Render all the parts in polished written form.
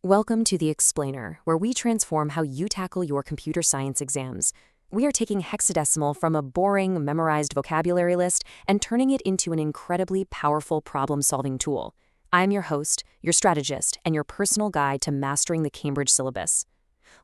Welcome to The Explainer, where we transform how you tackle your computer science exams. We are taking hexadecimal from a boring, memorized vocabulary list and turning it into an incredibly powerful problem-solving tool. I'm your host, your strategist, and your personal guide to mastering the Cambridge syllabus.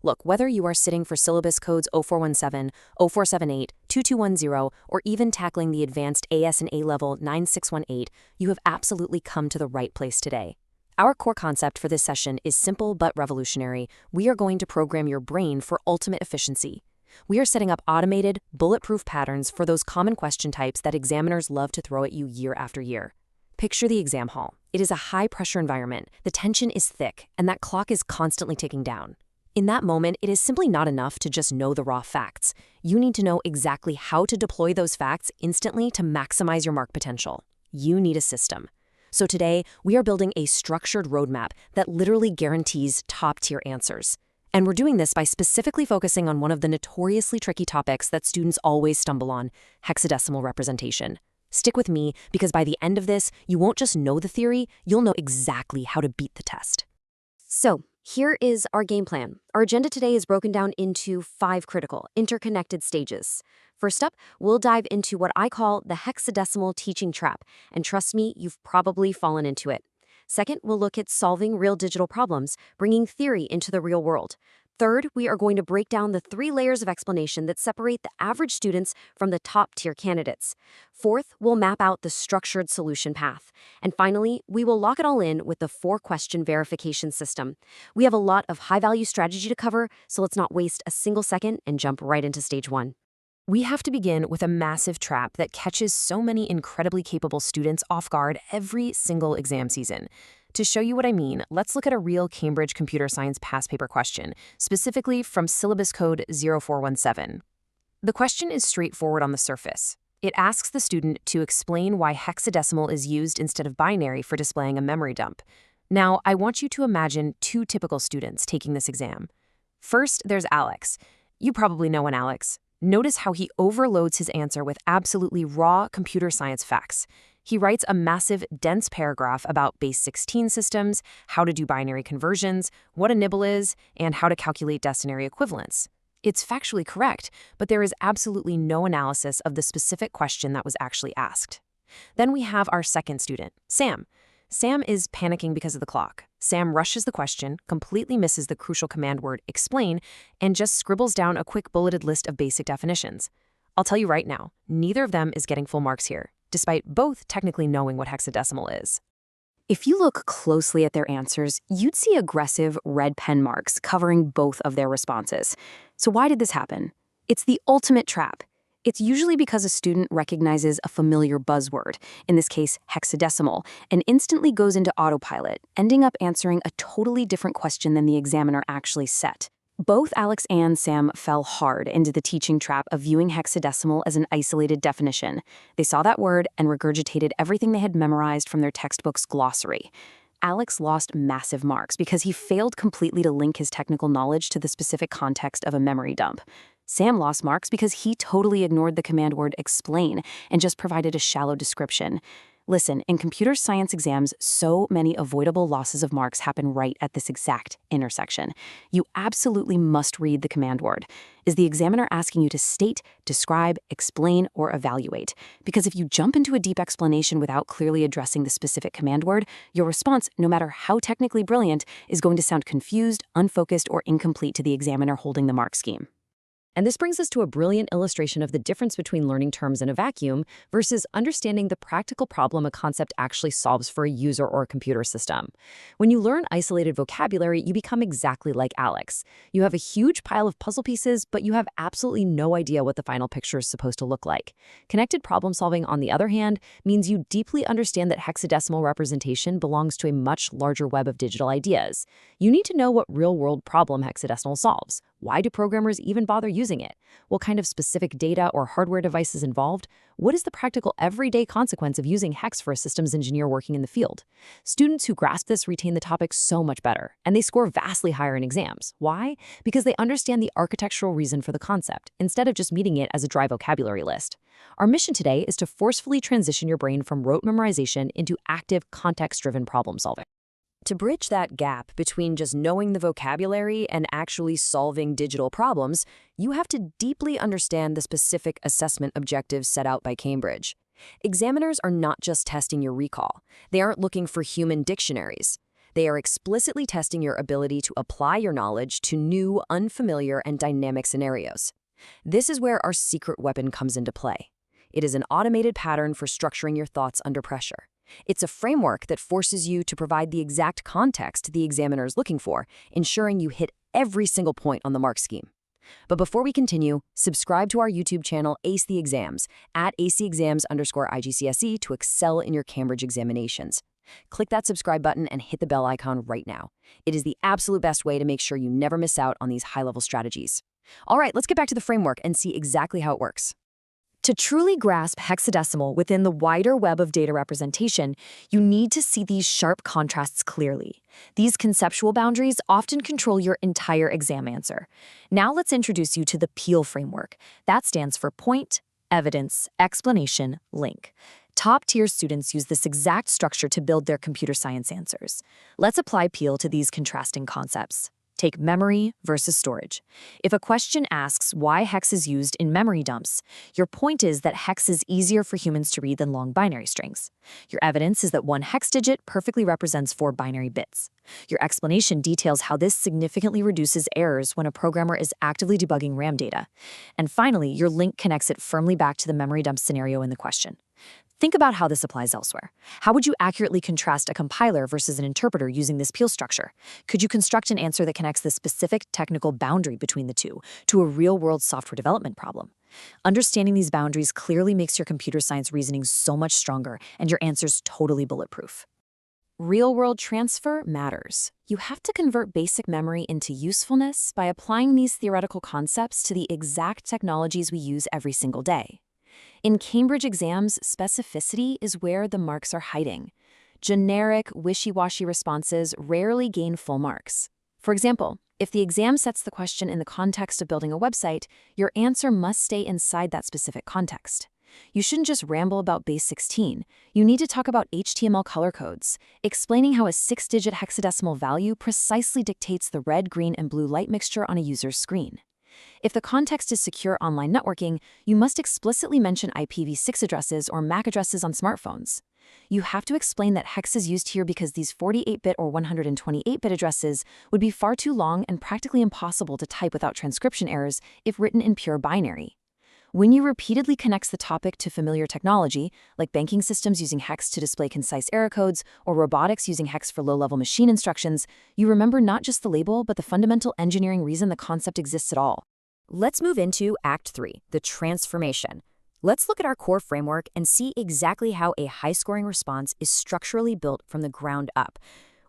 Look, whether you are sitting for syllabus codes 0417, 0478, 2210, or even tackling the advanced AS and A-level 9618, you have absolutely come to the right place today. Our core concept for this session is simple but revolutionary. We are going to program your brain for ultimate efficiency. We are setting up automated, bulletproof patterns for those common question types that examiners love to throw at you year after year. Picture the exam hall. It is a high-pressure environment, the tension is thick, and that clock is constantly ticking down. In that moment, it is simply not enough to just know the raw facts. You need to know exactly how to deploy those facts instantly to maximize your mark potential. You need a system. So today, we are building a structured roadmap that literally guarantees top-tier answers. And we're doing this by specifically focusing on one of the notoriously tricky topics that students always stumble on, hexadecimal representation. Stick with me, because by the end of this, you won't just know the theory, you'll know exactly how to beat the test. So, here is our game plan. Our agenda today is broken down into 5 critical, interconnected stages. First up, we'll dive into what I call the hexadecimal teaching trap, and trust me, you've probably fallen into it. Second, we'll look at solving real digital problems, bringing theory into the real world. Third, we are going to break down the 3 layers of explanation that separate the average students from the top-tier candidates. Fourth, we'll map out the structured solution path. And finally, we will lock it all in with the 4-question verification system. We have a lot of high-value strategy to cover, so let's not waste a single second and jump right into stage 1. We have to begin with a massive trap that catches so many incredibly capable students off guard every single exam season. To show you what I mean, let's look at a real Cambridge computer science past paper question, specifically from syllabus code 0417. The question is straightforward on the surface. It asks the student to explain why hexadecimal is used instead of binary for displaying a memory dump. Now, I want you to imagine 2 typical students taking this exam. First, there's Alex. You probably know one Alex. Notice how he overloads his answer with absolutely raw computer science facts. He writes a massive, dense paragraph about base 16 systems, how to do binary conversions, what a nibble is, and how to calculate destinary equivalence. It's factually correct, but there is absolutely no analysis of the specific question that was actually asked. Then we have our second student, Sam. Sam is panicking because of the clock. Sam rushes the question, completely misses the crucial command word explain, and just scribbles down a quick bulleted list of basic definitions. I'll tell you right now, neither of them is getting full marks here, despite both technically knowing what hexadecimal is. If you look closely at their answers, you'd see aggressive red pen marks covering both of their responses. So why did this happen? It's the ultimate trap. It's usually because a student recognizes a familiar buzzword, in this case hexadecimal, and instantly goes into autopilot, ending up answering a totally different question than the examiner actually set. Both Alex and Sam fell hard into the teaching trap of viewing hexadecimal as an isolated definition. They saw that word and regurgitated everything they had memorized from their textbook's glossary. Alex lost massive marks because he failed completely to link his technical knowledge to the specific context of a memory dump. Sam lost marks because he totally ignored the command word explain and just provided a shallow description. Listen, in computer science exams, so many avoidable losses of marks happen right at this exact intersection. You absolutely must read the command word. Is the examiner asking you to state, describe, explain, or evaluate? Because if you jump into a deep explanation without clearly addressing the specific command word, your response, no matter how technically brilliant, is going to sound confused, unfocused, or incomplete to the examiner holding the mark scheme. And this brings us to a brilliant illustration of the difference between learning terms in a vacuum versus understanding the practical problem a concept actually solves for a user or a computer system. When you learn isolated vocabulary, you become exactly like Alex. You have a huge pile of puzzle pieces, but you have absolutely no idea what the final picture is supposed to look like. Connected problem solving, on the other hand, means you deeply understand that hexadecimal representation belongs to a much larger web of digital ideas. You need to know what real-world problem hexadecimal solves. Why do programmers even bother using it? What kind of specific data or hardware device is involved? What is the practical everyday consequence of using hex for a systems engineer working in the field? Students who grasp this retain the topic so much better, and they score vastly higher in exams. Why? Because they understand the architectural reason for the concept, instead of just meeting it as a dry vocabulary list. Our mission today is to forcefully transition your brain from rote memorization into active, context-driven problem solving. To bridge that gap between just knowing the vocabulary and actually solving digital problems, you have to deeply understand the specific assessment objectives set out by Cambridge. Examiners are not just testing your recall. They aren't looking for human dictionaries. They are explicitly testing your ability to apply your knowledge to new, unfamiliar, and dynamic scenarios. This is where our secret weapon comes into play. It is an automated pattern for structuring your thoughts under pressure. It's a framework that forces you to provide the exact context the examiner is looking for, ensuring you hit every single point on the mark scheme. But before we continue, subscribe to our YouTube channel, Ace the Exams, at @aceexams_IGCSE to excel in your Cambridge examinations. Click that subscribe button and hit the bell icon right now. It is the absolute best way to make sure you never miss out on these high-level strategies. All right, let's get back to the framework and see exactly how it works. To truly grasp hexadecimal within the wider web of data representation, you need to see these sharp contrasts clearly. These conceptual boundaries often control your entire exam answer. Now let's introduce you to the PEEL framework. That stands for Point, Evidence, Explanation, Link. Top-tier students use this exact structure to build their computer science answers. Let's apply PEEL to these contrasting concepts. Take memory versus storage. If a question asks why hex is used in memory dumps, your point is that hex is easier for humans to read than long binary strings. Your evidence is that one hex digit perfectly represents 4 binary bits. Your explanation details how this significantly reduces errors when a programmer is actively debugging RAM data. And finally, your link connects it firmly back to the memory dump scenario in the question. Think about how this applies elsewhere. How would you accurately contrast a compiler versus an interpreter using this PEEL structure? Could you construct an answer that connects the specific technical boundary between the two to a real-world software development problem? Understanding these boundaries clearly makes your computer science reasoning so much stronger and your answers totally bulletproof. Real-world transfer matters. You have to convert basic memory into usefulness by applying these theoretical concepts to the exact technologies we use every single day. In Cambridge exams, specificity is where the marks are hiding. Generic, wishy-washy responses rarely gain full marks. For example, if the exam sets the question in the context of building a website, your answer must stay inside that specific context. You shouldn't just ramble about base 16. You need to talk about HTML color codes, explaining how a 6-digit hexadecimal value precisely dictates the red, green, and blue light mixture on a user's screen. If the context is secure online networking, you must explicitly mention IPv6 addresses or MAC addresses on smartphones. You have to explain that hex is used here because these 48-bit or 128-bit addresses would be far too long and practically impossible to type without transcription errors if written in pure binary. When you repeatedly connect the topic to familiar technology, like banking systems using hex to display concise error codes or robotics using hex for low-level machine instructions, you remember not just the label but the fundamental engineering reason the concept exists at all. Let's move into Act 3, the transformation. Let's look at our core framework and see exactly how a high-scoring response is structurally built from the ground up.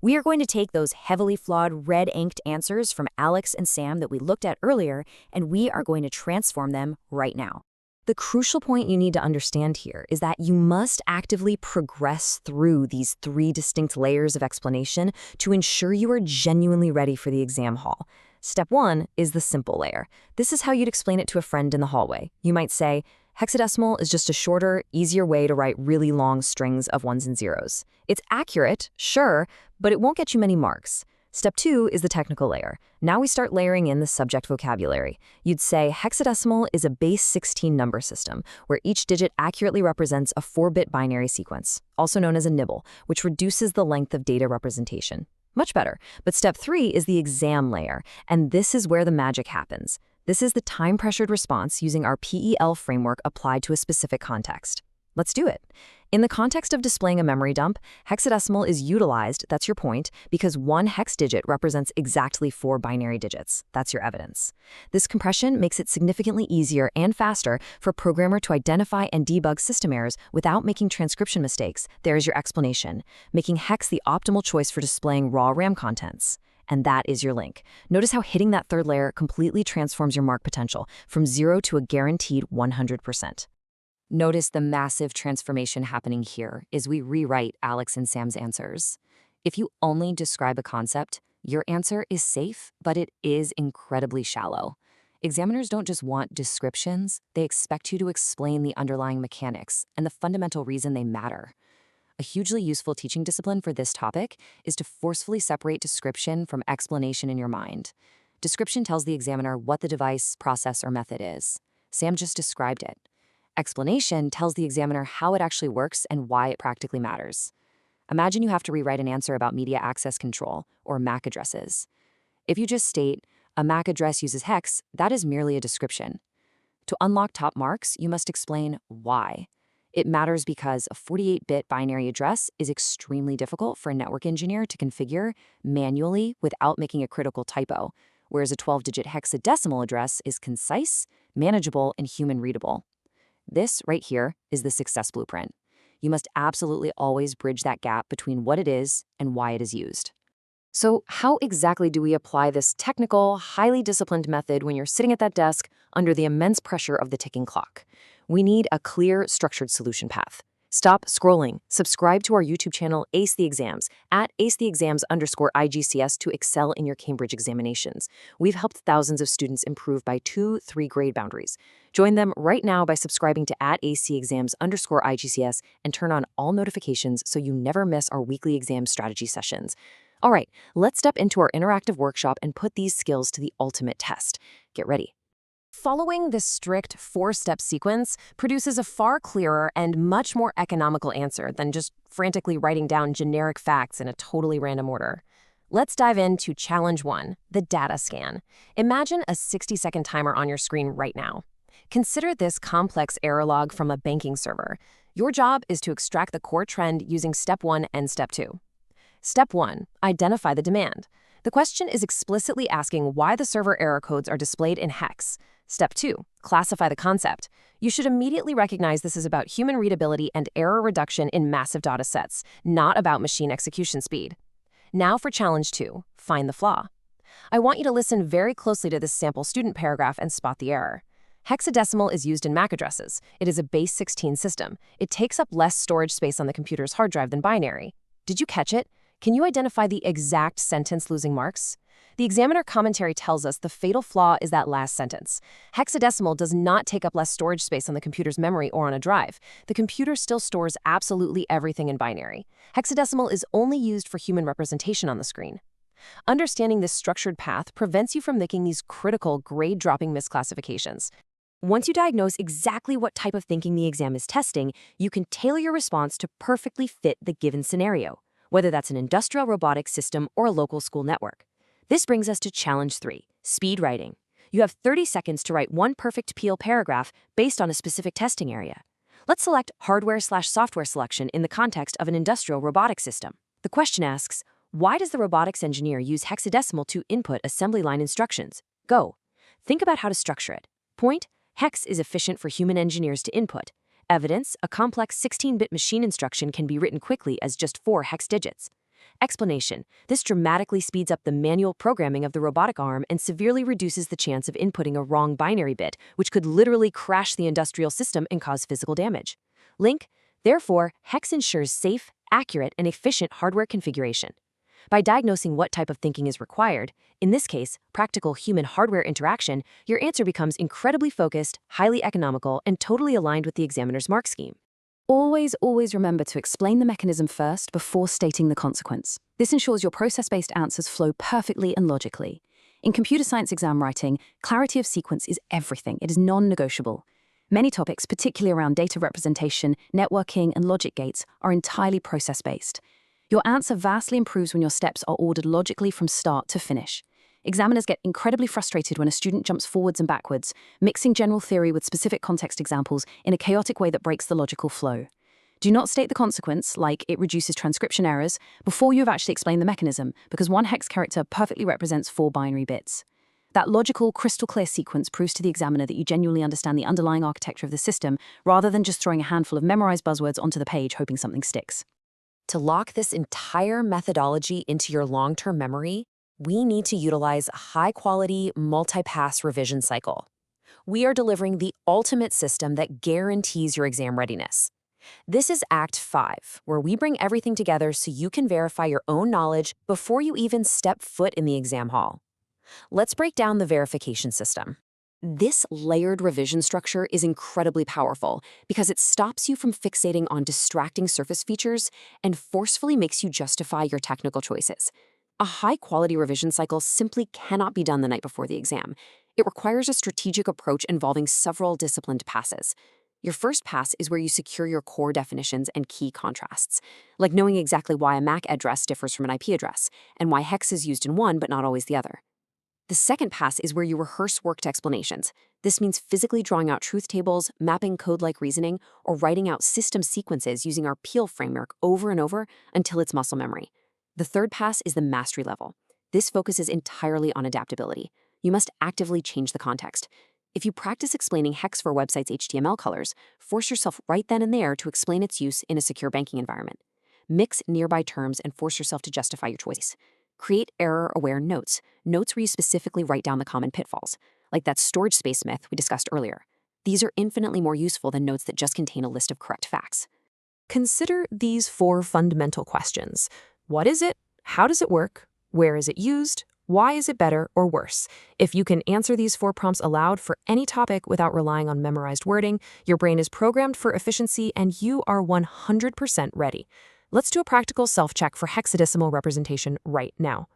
We are going to take those heavily flawed red-inked answers from Alex and Sam that we looked at earlier, and we are going to transform them right now. The crucial point you need to understand here is that you must actively progress through these 3 distinct layers of explanation to ensure you are genuinely ready for the exam hall. Step 1 is the simple layer. This is how you'd explain it to a friend in the hallway. You might say, hexadecimal is just a shorter, easier way to write really long strings of ones and zeros. It's accurate, sure, but it won't get you many marks. Step 2 is the technical layer. Now we start layering in the subject vocabulary. You'd say hexadecimal is a base 16 number system, where each digit accurately represents a 4-bit binary sequence, also known as a nibble, which reduces the length of data representation. Much better. But step 3 is the exam layer, and this is where the magic happens. This is the time-pressured response using our PEL framework applied to a specific context. Let's do it. In the context of displaying a memory dump, hexadecimal is utilized, that's your point, because one hex digit represents exactly 4 binary digits. That's your evidence. This compression makes it significantly easier and faster for a programmer to identify and debug system errors without making transcription mistakes. There is your explanation, making hex the optimal choice for displaying raw RAM contents. And that is your link. Notice how hitting that 3rd layer completely transforms your mark potential from 0 to a guaranteed 100%. Notice the massive transformation happening here as we rewrite Alex and Sam's answers. If you only describe a concept, your answer is safe, but it is incredibly shallow. Examiners don't just want descriptions, they expect you to explain the underlying mechanics and the fundamental reason they matter. A hugely useful teaching discipline for this topic is to forcefully separate description from explanation in your mind. Description tells the examiner what the device, process, or method is. Sam just described it. Explanation tells the examiner how it actually works and why it practically matters. Imagine you have to rewrite an answer about media access control or MAC addresses. If you just state, a MAC address uses hex, that is merely a description. To unlock top marks, you must explain why. It matters because a 48-bit binary address is extremely difficult for a network engineer to configure manually without making a critical typo, whereas a 12-digit hexadecimal address is concise, manageable, and human-readable. This right here is the success blueprint. You must absolutely always bridge that gap between what it is and why it is used. So how exactly do we apply this technical, highly disciplined method when you're sitting at that desk under the immense pressure of the ticking clock? We need a clear, structured solution path. Stop scrolling. Subscribe to our YouTube channel, Ace the Exams, at acetheexams_IGCS to excel in your Cambridge examinations. We've helped thousands of students improve by 2-3 grade boundaries. Join them right now by subscribing to at acetheexams_IGCS and turn on all notifications so you never miss our weekly exam strategy sessions. All right, let's step into our interactive workshop and put these skills to the ultimate test. Get ready. Following this strict 4-step sequence produces a far clearer and much more economical answer than just frantically writing down generic facts in a totally random order. Let's dive into Challenge 1, the data scan. Imagine a 60-second timer on your screen right now. Consider this complex error log from a banking server. Your job is to extract the core trend using Step 1 and Step 2. Step 1, identify the demand. The question is explicitly asking why the server error codes are displayed in hex. Step 2, classify the concept. You should immediately recognize this is about human readability and error reduction in massive data sets, not about machine execution speed. Now for Challenge 2, find the flaw. I want you to listen very closely to this sample student paragraph and spot the error. Hexadecimal is used in MAC addresses. It is a base 16 system. It takes up less storage space on the computer's hard drive than binary. Did you catch it? Can you identify the exact sentence losing marks? The examiner commentary tells us the fatal flaw is that last sentence. Hexadecimal does not take up less storage space on the computer's memory or on a drive. The computer still stores absolutely everything in binary. Hexadecimal is only used for human representation on the screen. Understanding this structured path prevents you from making these critical grade-dropping misclassifications. Once you diagnose exactly what type of thinking the exam is testing, you can tailor your response to perfectly fit the given scenario, whether that's an industrial robotics system or a local school network. This brings us to Challenge 3, speed writing. You have 30 seconds to write one perfect Peel paragraph based on a specific testing area. Let's select hardware/software selection in the context of an industrial robotics system. The question asks, why does the robotics engineer use hexadecimal to input assembly line instructions? Go. Think about how to structure it. Point, hex is efficient for human engineers to input. Evidence, a complex 16-bit machine instruction can be written quickly as just 4 hex digits. Explanation, this dramatically speeds up the manual programming of the robotic arm and severely reduces the chance of inputting a wrong binary bit, which could literally crash the industrial system and cause physical damage. Link, therefore, hex ensures safe, accurate, and efficient hardware configuration. By diagnosing what type of thinking is required, in this case, practical human-hardware interaction, your answer becomes incredibly focused, highly economical, and totally aligned with the examiner's mark scheme. Always remember to explain the mechanism first before stating the consequence. This ensures your process-based answers flow perfectly and logically. In computer science exam writing, clarity of sequence is everything. It is non-negotiable. Many topics, particularly around data representation, networking, and logic gates, are entirely process-based. Your answer vastly improves when your steps are ordered logically from start to finish. Examiners get incredibly frustrated when a student jumps forwards and backwards, mixing general theory with specific context examples in a chaotic way that breaks the logical flow. Do not state the consequence, like it reduces transcription errors, before you have actually explained the mechanism, because one hex character perfectly represents 4 binary bits. That logical, crystal-clear sequence proves to the examiner that you genuinely understand the underlying architecture of the system, rather than just throwing a handful of memorized buzzwords onto the page hoping something sticks. To lock this entire methodology into your long-term memory, we need to utilize a high-quality, multi-pass revision cycle. We are delivering the ultimate system that guarantees your exam readiness. This is Act 5, where we bring everything together so you can verify your own knowledge before you even step foot in the exam hall. Let's break down the verification system. This layered revision structure is incredibly powerful because it stops you from fixating on distracting surface features and forcefully makes you justify your technical choices. A high-quality revision cycle simply cannot be done the night before the exam. It requires a strategic approach involving several disciplined passes. Your first pass is where you secure your core definitions and key contrasts, like knowing exactly why a MAC address differs from an IP address, and why hex is used in one but not always the other. The second pass is where you rehearse worked explanations. This means physically drawing out truth tables, mapping code-like reasoning, or writing out system sequences using our Peel framework over and over until it's muscle memory. The third pass is the mastery level. This focuses entirely on adaptability. You must actively change the context. If you practice explaining hex for a website's HTML colors, force yourself right then and there to explain its use in a secure banking environment. Mix nearby terms and force yourself to justify your choice. Create error-aware notes where you specifically write down the common pitfalls, like that storage space myth we discussed earlier. These are infinitely more useful than notes that just contain a list of correct facts. Consider these 4 fundamental questions. What is it? How does it work? Where is it used? Why is it better or worse? If you can answer these 4 prompts aloud for any topic without relying on memorized wording, your brain is programmed for efficiency and you are 100% ready. Let's do a practical self-check for hexadecimal representation right now.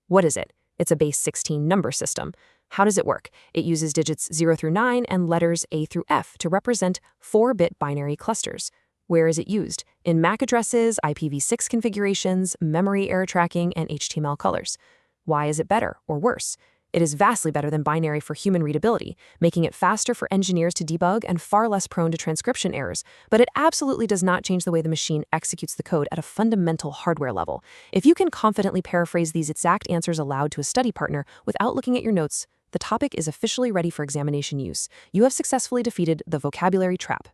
What is it? It's a base 16 number system. How does it work? It uses digits 0 through 9 and letters A through F to represent 4-bit binary clusters. Where is it used? In MAC addresses, IPv6 configurations, memory error tracking, and HTML colors. Why is it better or worse? It is vastly better than binary for human readability, making it faster for engineers to debug and far less prone to transcription errors, but it absolutely does not change the way the machine executes the code at a fundamental hardware level. If you can confidently paraphrase these exact answers aloud to a study partner without looking at your notes, the topic is officially ready for examination use. You have successfully defeated the vocabulary trap.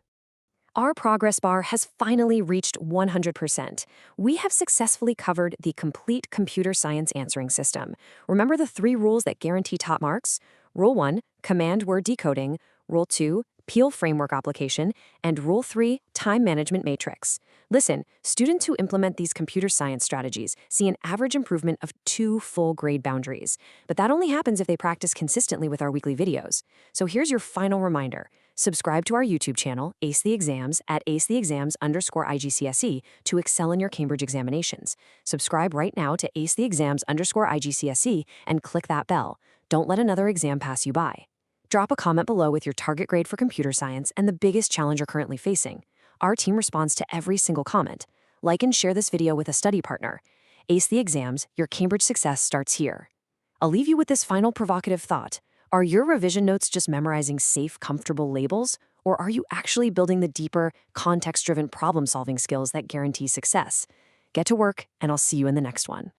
Our progress bar has finally reached 100%. We have successfully covered the complete computer science answering system. Remember the 3 rules that guarantee top marks? Rule 1, command word decoding. Rule 2, Peel framework application. And Rule 3, time management matrix. Listen, students who implement these computer science strategies see an average improvement of 2 full grade boundaries. But that only happens if they practice consistently with our weekly videos. So here's your final reminder. Subscribe to our YouTube channel, Ace the Exams, at acetheexams_IGCSE to excel in your Cambridge examinations. Subscribe right now to acetheexams_IGCSE and click that bell. Don't let another exam pass you by. Drop a comment below with your target grade for computer science and the biggest challenge you're currently facing. Our team responds to every single comment. Like and share this video with a study partner. Ace the Exams, your Cambridge success starts here. I'll leave you with this final provocative thought. Are your revision notes just memorizing safe, comfortable labels? Or are you actually building the deeper, context-driven problem-solving skills that guarantee success? Get to work, and I'll see you in the next one.